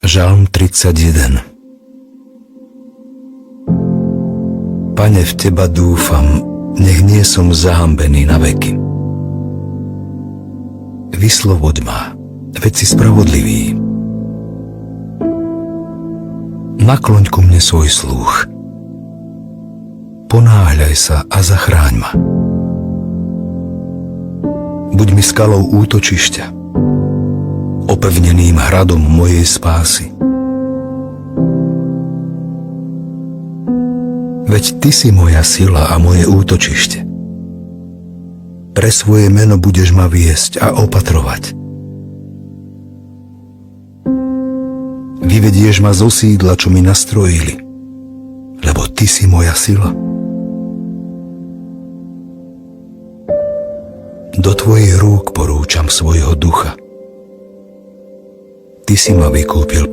Žalm 31. Pane, v Teba dúfam, nech nie som zahambený na veky. Vysloboď ma, veď si spravodlivý. Nakloň ku mne svoj sluch. Ponáhľaj sa a zachráň ma. Buď mi skalou útočišťa, opevneným hradom mojej spásy. Veď Ty si moja sila a moje útočište. Pre svoje meno budeš ma viesť a opatrovať. Vyvedieš ma zo sídla, čo mi nastrojili, lebo Ty si moja sila. Do Tvojich rúk porúčam svojho ducha. Ty si ma vykúpil,